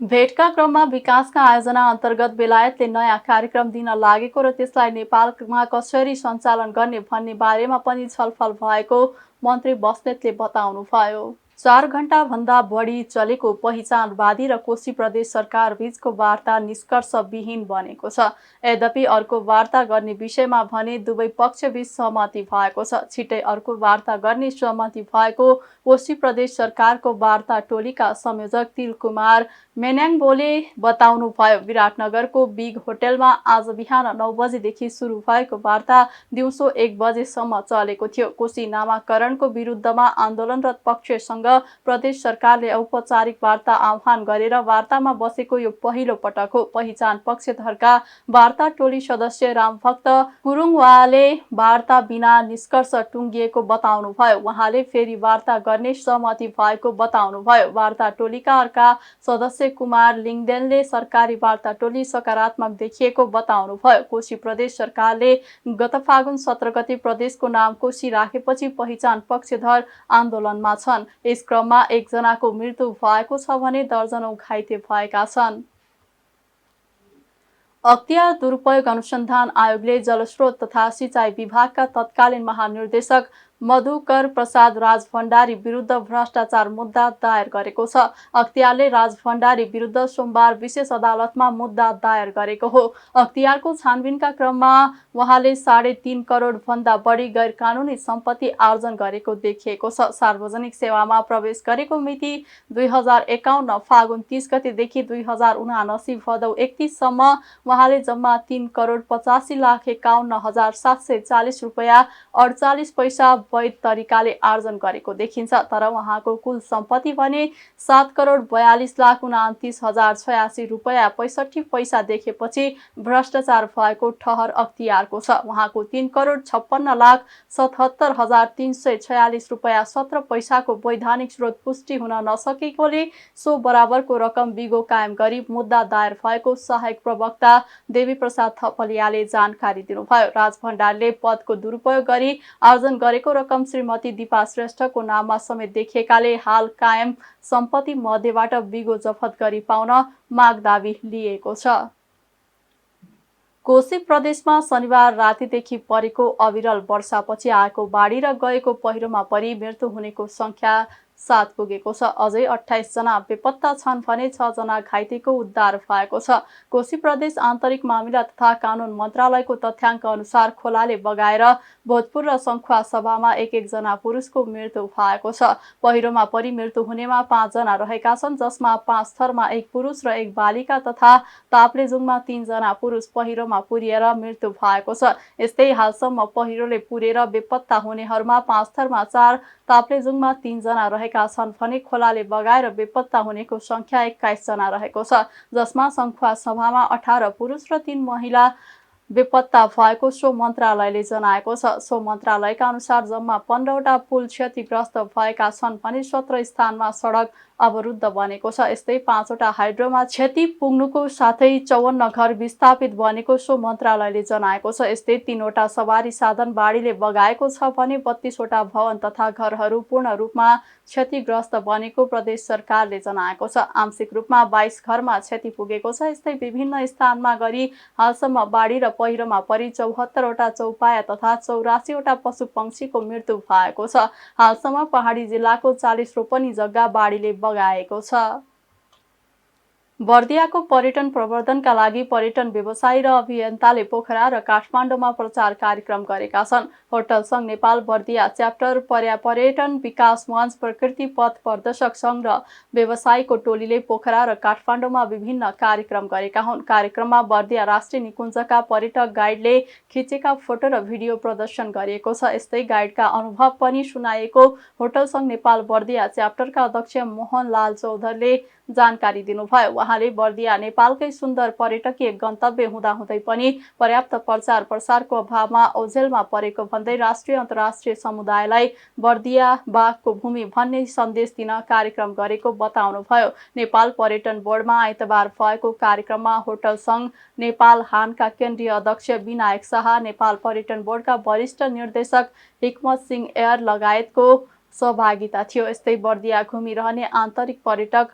भेटका क्रममा विकासका आयोजना अन्तर्गत बेलायतले नयाँ कार्यक्रम दिन लागेको र त्यसलाई नेपालमा कसरी सञ्चालन गर्ने भन्ने बारेमा पनि छलफल भएको मन्त्री बस्नेतले बताउनुभयो। 4 घण्टाभन्दा बढी चलेको पहिचानवादी र कोशी प्रदेश सरकार बीचको वार्ता निष्कर्षविहीन बनेको छ। यद्यपि अर्को वार्ता गर्ने विषयमा भने दुवै पक्षबीच सहमति भएको छ। छिट्टै अर्को वार्ता गर्ने सहमति भएको कोशी प्रदेश सरकारको वार्ता टोलीका संयोजक तिलकुमार मेन्याङबोले बताउनुभयो। विराटनगरको बिग होटलमा आज बिहान 9 बजेदेखि सुरु भएको वार्ता दिउँसो 1 बजेसम्म चलेको थियो। कोशी नामाकरणको विरुद्धमा आन्दोलनरत पक्षसँग प्रदेश सरकारले औपचारिक वार्ता आह्वान गरेर वार्तामा बसेको यो पहिलो पटक हो। पहिचान पक्षधरका वार्ता टोली सदस्य रामभक्त गुरुङवाले वार्ता बिना निष्कर्ष टुङ्गिएको बताउनुभयो। उहाँले फेरि वार्ता गर्ने सहमति भएको बताउनुभयो। वार्ता टोलीका अर्का सदस्य कुमार लिङदेनले सरकारी वार्ता टोली सकारात्मक देखिएको बताउनुभयो। कोशी प्रदेश सरकारले गत फागुन 17 गते प्रदेशको नाम कोशी राखेपछि पहिचान पक्षधर आन्दोलनमा छन्। यस क्रममा 1 जनाको मृत्यु भएको छ भने दर्जनौं घाइते भएका छन्। अख्तियार दुरुपयोग अनुसन्धान आयोगले जलस्रोत तथा सिंचाई विभागका तत्कालीन महानिर्देशक मधुकर प्रसाद राज भण्डारी विरुद्ध भ्रष्टाचार मुद्दा दायर गरेको छ। अख्तियारले राज भण्डारी विरुद्ध सोमबार विशेष अदालतमा मुद्दा दायर गरेको हो। अख्तियारको छानबिनका क्रममा उहाँले 3.5 करोड भन्दा बढी गैर कानुनी सम्पत्ति आर्जन गरेको देखिएको छ। सार्वजनिक सेवामा प्रवेश गरेको मिति 2051 फागुन 30 गतेदेखि 2079 भदौ 31 सम्म उहाँले जम्मा 3 करोड 85,51,740 रुपैयाँ 48 पैसा वैध तरिकाले आर्जन गरेको देखिन्छ। तर उहाँको कुल सम्पत्ति भने 7 करोड 42,29,086 रुपैयाँ 65 पैसा देखेपछि भ्रष्टाचार भएको ठहर अख्तियारको छ। उहाँको 3 करोड 56,77,346 रुपैयाँ 17 पैसाको वैधानिक स्रोत पुष्टि हुन नसकेकोले सो बराबरको रकम बिगो कायम गरी मुद्दा दायर भएको सहायक प्रवक्ता देवी प्रसाद थपलियाले जानकारी दिनुभयो। राज भण्डारले पदको दुरुपयोग गरी आर्जन गरेको रकम श्रीमती दिपा श्रेष्ठको नाममा समेत देखिएकाले हाल कायम सम्पत्ति मध्येबाट बिगो जफत गरी पाउन माग दाबी लिएको छ। कोशी प्रदेशमा शनिबार रातिदेखि परेको अविरल वर्षापछि आएको बाढी र गएको पहिरोमा परि मृत्यु हुनेको संख्या 7 पुगेको छ। अझै 28 जना बेपत्ता छन् भने 6 जना घाइतेको उद्धार भएको छ। कोशी प्रदेश आन्तरिक मामिला तथा कानुन मन्त्रालयको तथ्याङ्क अनुसार खोलाले बगाएर भोजपुर र सङ्खुवा सभामा एक जना पुरुषको मृत्यु भएको छ। पहिरोमा परि मृत्यु हुनेमा 5 जना रहेका छन्, जसमा 5 थरमा 1 पुरुष र 1 बालिका तथा ताप्लेजुङमा 3 जना पुरुष पहिरोमा पुरिएर मृत्यु भएको छ। यस्तै हालसम्म पहिरोले पुरेर बेपत्ता हुनेहरूमा 5 थरमा 4, ताप्लेजुङमा 3 जना रहेका छन् भने खोलाले बगाएर बेपत्ता हुनेको संख्या 21 जना रहेको छ, जसमा सङ्खुवा सभामा 18 पुरुष र 3 महिला बेपत्ता भएको सो मन्त्रालयले जनाएको छ। सो मन्त्रालयका अनुसार जम्मा 15 वटा पुल क्षतिग्रस्त भएका छन् भने 17 स्थानमा सडक अवरुद्ध बनेको छ। यस्तै 5 वटा हाइड्रोमा क्षति पुग्नुको साथै 54 घर विस्थापित बनेको सो मन्त्रालयले जनाएको छ। यस्तै 3 वटा सवारी साधन बाढीले बगाएको छ भने 32 वटा भवन तथा घरहरू पूर्ण रूपमा क्षतिग्रस्त बनेको प्रदेश सरकारले जनाएको छ। आंशिक रूपमा 22 घरमा क्षति पुगेको छ। यस्तै विभिन्न स्थानमा गरी हालसम्म बाढी र पहिरोमा परि 74 वटा चौपाया तथा 84 वटा पशु पंक्षीको मृत्यु भएको छ। हालसम्म पहाडी जिल्लाको 40 रोपनी जग्गा बाढीले बगाएको छ। बर्दियाको पर्यटन प्रवर्धनका लागि पर्यटन व्यवसायी र अभियन्ताले पोखरा र काठमाडौँमा प्रचार कार्यक्रम गरेका छन्। होटल संघ नेपाल बर्दिया च्याप्टर, पर्यटन विकास मञ्च, प्रकृति पथ प्रदर्शक संघ र व्यवसायीको टोलीले पोखरा र काठमाडौँमा विभिन्न कार्यक्रम गरेका हुन्। कार्यक्रममा बर्दिया राष्ट्रिय निकुञ्जका पर्यटक गाइडले खिचेका फोटो र भिडियो प्रदर्शन गरिएको छ। यस्तै गाइडका अनुभव पनि सुनाएको होटल संघ नेपाल बर्दिया च्याप्टरका अध्यक्ष मोहनलाल चौधरीले जानकारी दिनुभयो। उहाँले बर्दिया नेपालकै सुन्दर पर्यटकीय गन्तव्य हुँदाहुँदै पनि पर्याप्त प्रचार प्रसारको अभावमा ओझेलमा परेको भन्दै राष्ट्रिय अन्तर्राष्ट्रिय समुदायलाई बर्दिया बाघको भूमि भन्ने सन्देश दिन कार्यक्रम गरेको बताउनुभयो। नेपाल पर्यटन बोर्डमा आइतबार भएको कार्यक्रममा होटल संघ नेपाल हानका केन्द्रीय अध्यक्ष विनायक शाह, नेपाल पर्यटन बोर्डका वरिष्ठ निर्देशक हिक्मत सिंह एयर लगायतको सहभागिता थियो। यस्तै बर्दिया घुमिरहने आन्तरिक पर्यटक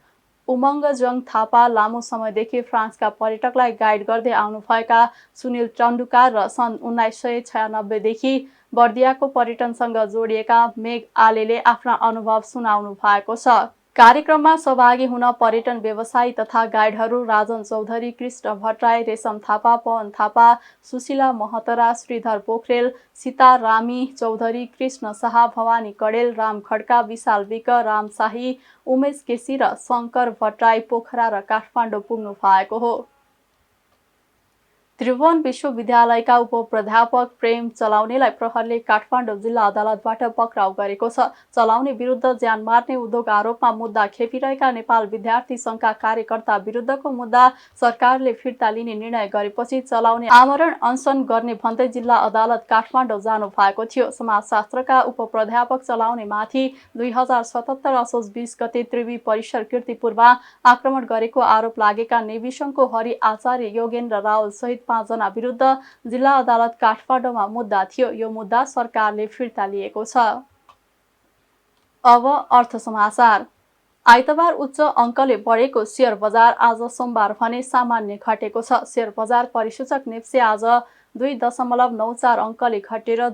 उमङ्गजङ थापा, लामो समयदेखि फ्रान्सका पर्यटकलाई गाइड गर्दै आउनुभएका सुनिल चन्डुकार र सन् 1996 देखि बर्दियाको पर्यटनसँग जोडिएका मेघ आलेले आफ्ना अनुभव सुनाउनु भएको छ। कार्यक्रममा सहभागी हुन पर्यटन व्यवसायी तथा गाइडहरू राजन चौधरी, कृष्ण भट्टराई, रेशम थापा, पवन थापा, सुशीला महतरा, श्रीधर पोखरेल, सीता रामी चौधरी, कृष्ण शाह, भवानी कडेल, राम खड्का, विशाल विक, राम शाही, उमेश केसी र शङ्कर भट्टराई पोखरा र काठमाडौँ पुग्नु भएको हो। त्रिभुवन विश्वविद्यालयका उपप्राध्यापक प्रेम चलाउनेलाई प्रहरले काठमाडौँ जिल्ला अदालतबाट पक्राउ गरेको छ। चलाउने विरुद्ध ज्यान मार्ने उद्योग आरोपमा मुद्दा खेपिरहेका नेपाल विद्यार्थी संघका कार्यकर्ता विरुद्धको मुद्दा सरकारले फिर्ता लिने निर्णय गरेपछि चलाउने आमरण अनसन गर्ने भन्दै जिल्ला अदालत काठमाडौँ जानु भएको थियो। समाजशास्त्रका उपप्राध्यापक चलाउने माथि 2077 असोज 20 गते त्रिवी परिसर कीर्तिपुरमा आक्रमण गरेको आरोप लागेका नेभी संघको हरि आचार्य, योगेन्द्र रावल सहित 5 जना विरुद्ध जिल्ला अदालत काठमाडौँमा मुद्दा थियो। यो मुद्दा सरकारले फिर्ता लिएको छ। अब अर्थ समाचार। आइतबार उच्च अङ्कले बढेको शेयर बजार आज सोमबार भने सामान्य घटेको छ। शेयर बजार परिसूचक नेप्से आज 2.94 अङ्कले घटेर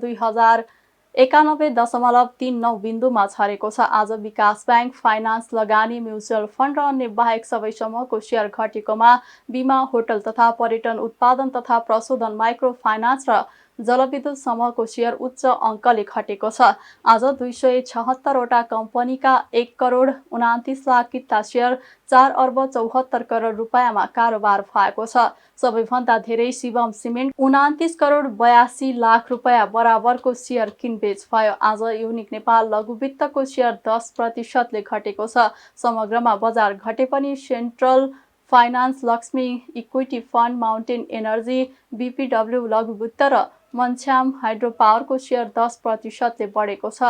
91.39 बिन्दुमा छरेको छ। आज विकास ब्याङ्क, फाइनान्स, लगानी, म्युचुअल फन्ड र अन्य बाहेक सबै समूहको सेयर घटेकोमा बीमा, होटल तथा पर्यटन, उत्पादन तथा प्रशोधन, माइक्रो फाइनान्स र जलविद्युत समूहको सेयर उच्च अङ्कले घटेको छ। आज 276वटा कम्पनीका 1,29 लाख किता सेयर 4 अर्ब 74 करोड रुपियाँमा कारोबार भएको छ। सबैभन्दा धेरै शिवम सिमेन्ट 29 करोड 82 लाख रुपियाँ बराबरको सेयर किनबेच भयो। आज युनिक नेपाल लघुवित्तको सेयर 10% घटेको छ। समग्रमा बजार घटे पनि central finance, Laxmi equity fund, mountain energy, BPW लघुवित्त र मन्स्याम हाइड्रो पावरको सेयर 10%ले बढेको छ।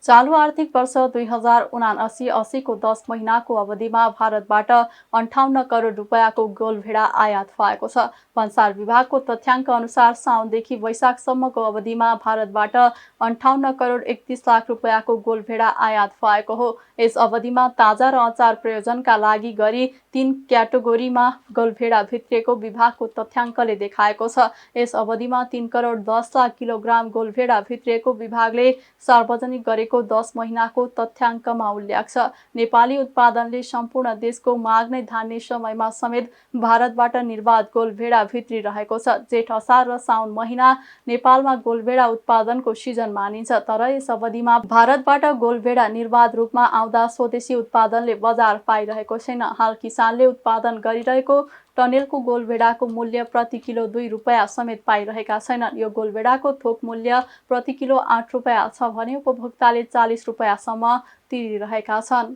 चालु आर्थिक वर्ष 2079-80 को 10 महिनाको अवधिमा भारतबाट 58 करोड रुपियाँको गोलभेडा आयात भएको छ। भन्सार विभागको तथ्याङ्क अनुसार साउनदेखि वैशाखसम्मको अवधिमा भारतबाट 58 करोड 31 लाख रुपियाँको गोलभेडा आयात भएको हो। यस अवधिमा ताजा र अचार प्रयोजनका लागि गरी 3 क्याटेगोरीमा गोलभेडा भित्रिएको विभागको तथ्याङ्कले देखाएको छ। यस अवधिमा 3 करोड 10 लाख किलोग्राम गोलभेडा भित्रिएको विभागले सार्वजनिक गरेको 10 महिनाको तथ्याङ्कमा उल्लेख छ। नेपाली उत्पादनले सम्पूर्ण देशको माग नै धान्ने समयमा समेत भारतबाट निर्वाध गोलभेडा भित्री रहेको छ। जेठ, असार र साउन महिना नेपालमा गोलभेडा उत्पादनको सिजन मानिन्छ। तर यस अवधिमा भारतबाट गोलभेडा निर्वाध रूपमा आउँदा स्वदेशी उत्पादनले बजार पाइरहेको छैन। हाल किसानले उत्पादन गरिरहेको टनेलको गोलभेडाको मूल्य प्रति किलो 2 रुपियाँ समेत पाइरहेका छैनन्। यो गोलभेडाको थोक मूल्य प्रति किलो 8 रुपियाँ छ भने उपभोक्ताले 40 रुपियाँसम्म तिरिरहेका छन्।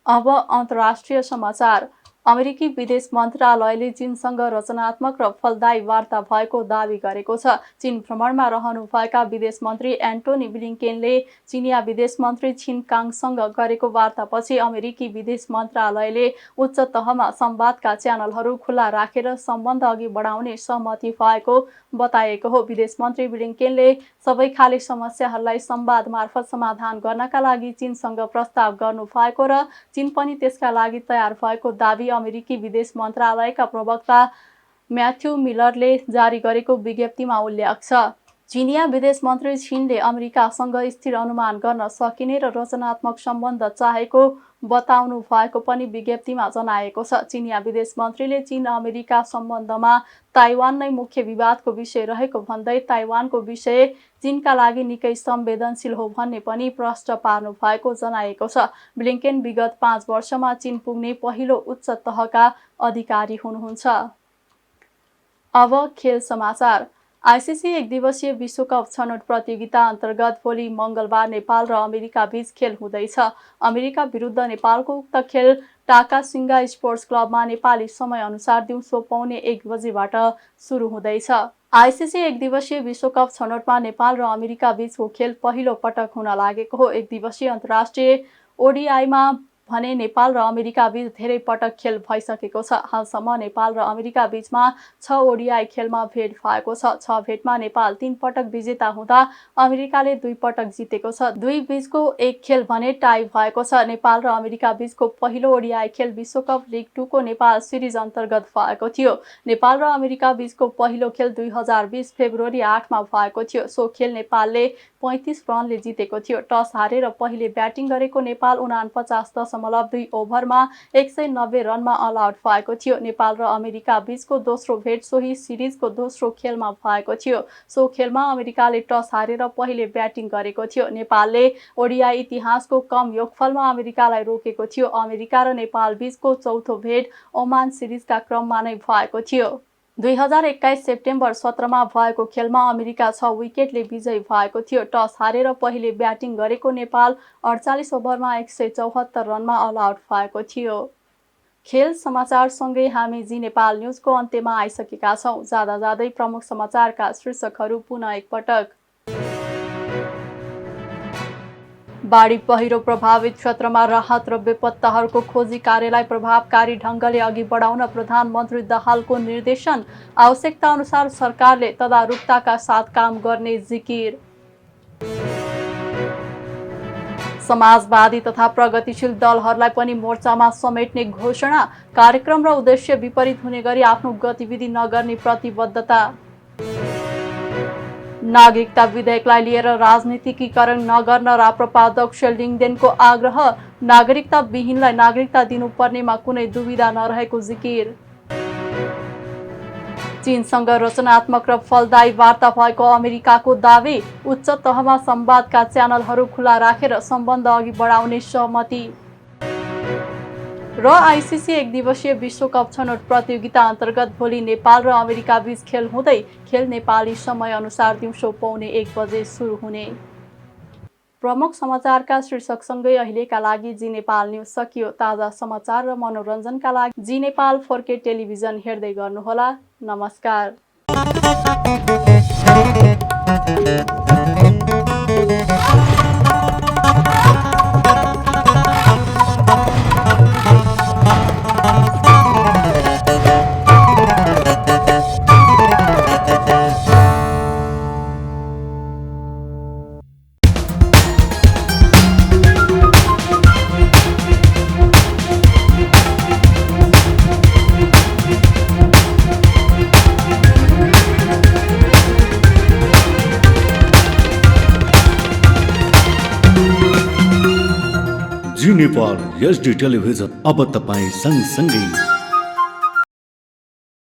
अब अन्तर्राष्ट्रिय समाचार। अमेरिकी विदेश मन्त्रालयले चीनसँग रचनात्मक र फलदायी वार्ता भएको दावी गरेको छ। चीन भ्रमणमा रहनुभएका विदेश मन्त्री एन्टोनी ब्लिङ्केनले चिनिया विदेश मन्त्री छिन काङसँग गरेको वार्तापछि अमेरिकी विदेश मन्त्रालयले उच्च तहमा संवादका च्यानलहरू खुल्ला राखेर सम्बन्ध अघि बढाउने सहमति भएको बताएको हो। विदेश मन्त्री ब्लिङ्केनले सबै खाले समस्याहरूलाई संवाद मार्फत समाधान गर्नका लागि चीनसँग प्रस्ताव गर्नुभएको र चीन पनि त्यसका लागि तयार भएको दावी अमेरिकी विदेश मन्त्रालयका प्रवक्ता म्याथ्यू मिलरले जारी गरेको विज्ञप्तिमा उल्लेख छ। चिनिया विदेश मन्त्री छिनले अमेरिकासँग स्थिर अनुमान गर्न सकिने र रचनात्मक सम्बन्ध चाहेको बताउनु भएको पनि विज्ञप्तिमा जनाएको छ। चिनिया विदेश मन्त्रीले चीन अमेरिका सम्बन्धमा ताइवान नै मुख्य विवादको विषय रहेको भन्दै ताइवानको विषय चीनका लागि निकै संवेदनशील हो भन्ने पनि प्रश्न पार्नु भएको जनाएको छ। ब्लिङ्केन विगत 5 वर्षमा चीन पुग्ने पहिलो उच्च तहका अधिकारी हुनुहुन्छ। अब खेल समाचार। आइसिसी एक दिवसीय विश्वकप छनौट प्रतियोगिता अन्तर्गत भोलि मङ्गलबार नेपाल र अमेरिका बीच खेल हुँदैछ। अमेरिका विरुद्ध नेपालको उक्त खेल टाकासिङ्गा स्पोर्ट्स क्लबमा नेपाली समयअनुसार दिउँसो 1:15 बजेबाट सुरु हुँदैछ। आइसिसी एक दिवसीय विश्वकप छनौटमा नेपाल र अमेरिका बीचको खेल पहिलो पटक हुन लागेको हो। एक दिवसीय अन्तर्राष्ट्रिय ओडिआईमा भने नेपाल र अमेरिका बीच धेरै पटक खेल भइसकेको छ। हालसम्म नेपाल र अमेरिका बीचमा 6 ओडिआई खेलमा भेट भएको छ। 6 भेटमा नेपाल 3 पटक विजेता हुँदा अमेरिकाले 2 पटक जितेको छ। दुई बीचको एक खेल भने टाई भएको छ। नेपाल र अमेरिका बीचको पहिलो ओडिआई खेल विश्वकप लिग 2 को नेपाल सिरिज अन्तर्गत भएको थियो। नेपाल र अमेरिका बीचको पहिलो खेल 2020 फेब्रुअरी 8 मा भएको थियो। सो खेल नेपालले 35 रनले जितेको थियो। टस हारेर पहिले ब्याटिङ गरेको नेपाल 49.2 ओभरमा 190 रनमा अल आउट भएको थियो। नेपाल र अमेरिका बीचको दोस्रो भेट सोही सिरिजको दोस्रो खेलमा भएको थियो। सो खेलमा अमेरिकाले टस हारेर पहिले ब्याटिङ गरेको थियो। नेपालले ओडिआई इतिहासको कम योगफलमा अमेरिकालाई रोकेको थियो। अमेरिका र नेपाल बीचको चौथो भेट ओमान सिरिजका क्रममा नै भएको थियो। 2021 सेप्टेम्बर 17 मा भएको खेलमा अमेरिका 6 विकेटले विजयी भएको थियो। टस हारेर पहिले ब्याटिङ गरेको नेपाल 48 ओभरमा 174 रनमा अल आउट भएको थियो। खेल समाचारसँगै हामी जी नेपाल न्युजको अन्त्यमा आइसकेका छौँ। जाँदा जाँदै प्रमुख समाचारका शीर्षकहरू पुनः एकपटक। बाढी पहिरो प्रभावित क्षेत्रमा राहत र बेपत्ताहरूको खोजी कार्यलाई प्रभावकारी ढङ्गले अघि बढाउन प्रधानमन्त्री दाहालको निर्देशन। आवश्यकता अनुसार सरकारले तदारुकताका साथ काम गर्ने जिकिर। समाजवादी तथा प्रगतिशील दलहरूलाई पनि मोर्चामा समेट्ने घोषणा। कार्यक्रम र उद्देश्य विपरीत हुने गरी आफ्नो गतिविधि नगर्ने प्रतिबद्धता। नागरिकता विधेयकलाई लिएर राजनीतिकीकरण नगर्न राप्रपा अध्यक्ष लिङदेनको आग्रह। नागरिकता विहीनलाई नागरिकता दिनुपर्नेमा कुनै दुविधा नरहेको जिकिर। चीनसँग रचनात्मक र फलदायी वार्ता भएको अमेरिकाको दावी। उच्च तहमा संवादका च्यानलहरू खुला राखेर सम्बन्ध अघि बढाउने सहमति। र आइसिसी एक दिवसीय विश्वकप छनौट प्रतियोगिता अन्तर्गत भोलि नेपाल र अमेरिका बीच खेल हुँदै खेल नेपाली समय अनुसार दिउँसो 1:15 बजे सुरु हुने। प्रमुख समाचारका शीर्षकसँगै अहिलेका लागि जी नेपाल न्युज सकियो। ताजा समाचार र मनोरञ्जनका लागि जी नेपाल 4K टेलिभिजन हेर्दै गर्नुहोला। नमस्कार। जी नेपाल HD टेलिभिजन अब तपाईँ सँगसँगै